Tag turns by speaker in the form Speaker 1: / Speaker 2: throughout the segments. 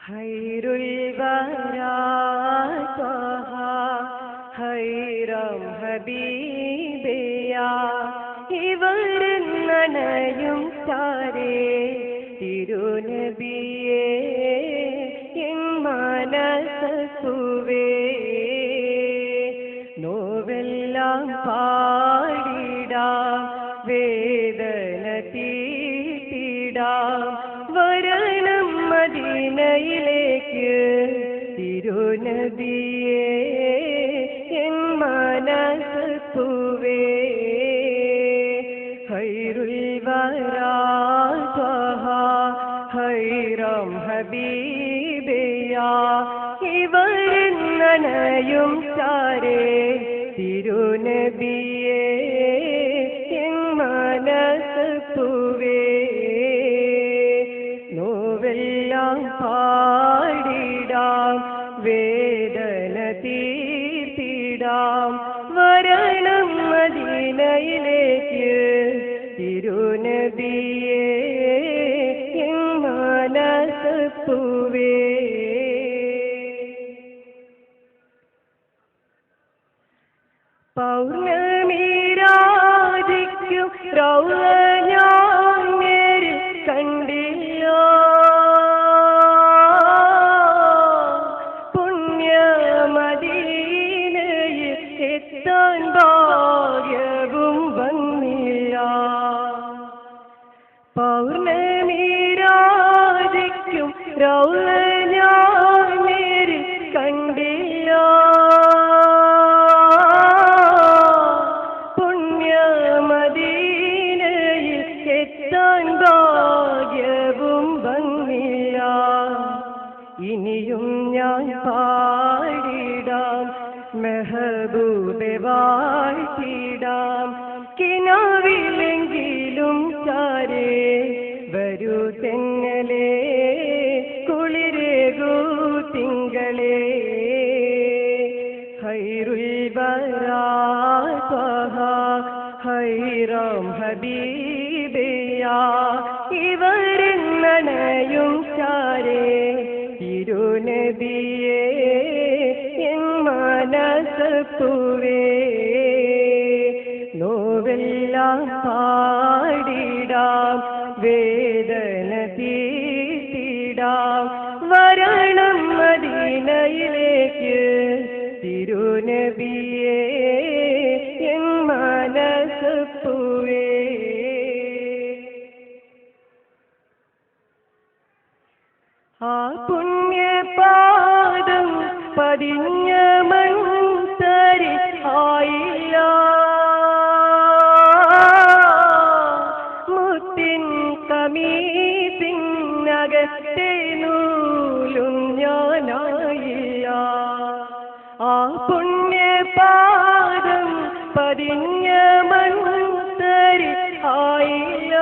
Speaker 1: ഖൈറുൽ വരാ ത്വഹ ഖൈറം ഹബീബിയാ ഇവരെന്നണയും താരേ തിരുനബിയേ എൻ മനസ്സുവേ നോവെല്ലാം പാടിടാം വേദന തീട്ടിടാം വരണം മദീനയിലേക്ക് തിരുനബിയേ എൻ മനസ്സുവേ ഖൈറുൽ വരാ ത്വഹ ഖൈറം ഹബീബിയാ ഇവരെന്നണയും താരേ തിരുനബിയേ എൻ മനസ്സുവേ നോവെല്ലാം പാടിടാം വേദന തീർത്തിടാം വരണം മദീനയിലേക്ക് തിരുനബിയേ എൻ മനസ്സുവേ പൗർണമി രാജിക്കും റൗള ഞാൻ നേരിൽ കണ്ടില്ലോ പുണ്യമദീനയിൽ എത്താൻ ഭാഗ്യവും വന്നില്ല പൗർണമി രാജിക്കും റൗള ഞാൻ നേരിൽ കണ്ടില്ലോ ഭാഗ്യവും വന്നില്ല ഇനിയും ഞാൻ പാടിടാം മെഹബൂബെ വാഴ്ത്തിടാം കിനാവിലെങ്കിലും ചാരേ വരൂ തെന്നലേ കുളിരേകൂ തിങ്കളേ ഖൈറുൽ വരാ ത്വഹ ഖൈറം ഹബീബിയാ ഇവരെന്നണയും ചാരേ തിരുനബിയേ എൻ മനസ്സുവേ നോവെല്ലാം പാടിടാം വേദന തീർത്തിടാം വരണം മദീനയിലേക്ക് തിരുനബിയേ എൻ മനസ്സുവേ ആ പുണ്യപാദം പതിഞ്ഞ മൺതരി ആയില്ല മുത്തിൻ കമീസിനകത്തെ നൂലും ഞാനായില്ല ആ പുണ്യപാദം പതിഞ്ഞ മൺതരി ആയില്ല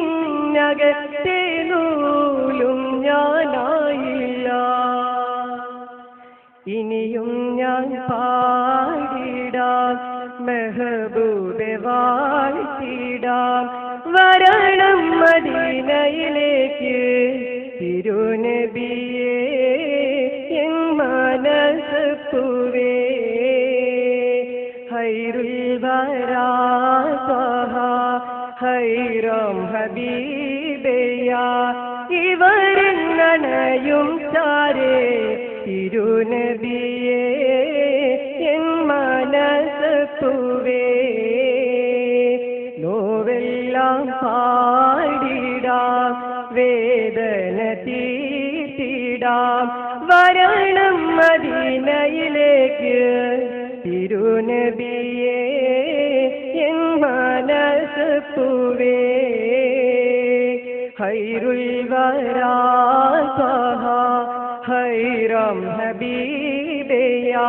Speaker 1: കമീസിനകത്തെ നൂലും ഞാനായില്ല ഇനിയും ഞാൻ പാടിടാം മെഹബൂബെ വാഴ്ത്തിടാം വരണം മദീനയിലേക്ക് തിരുനബിയേ എൻ മനസ്സുവേ ഖൈറുൽ വരാ ത്വഹ ഖൈറം ഹബീബിയാ ഇവരെന്നണയും ചാരേ തിരുനബിയേ എൻ മനസ്സുവേ നോവെല്ലാം പാടിടാം വേദന തീർത്തിടാം വരണം മദീനയിലേക്ക് തിരുനബിയേ എൻ മനസ്സുവേ ഖൈറുൽ വരാ ത്വഹ ഖൈറം ഹബീബിയാ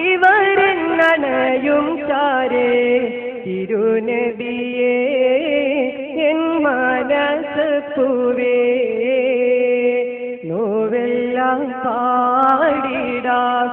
Speaker 1: ഇവരെന്നണയും ചാരേ തിരുനബിയേ എൻ മനസ്സുവേ നോവെല്ലാം പാടിടാം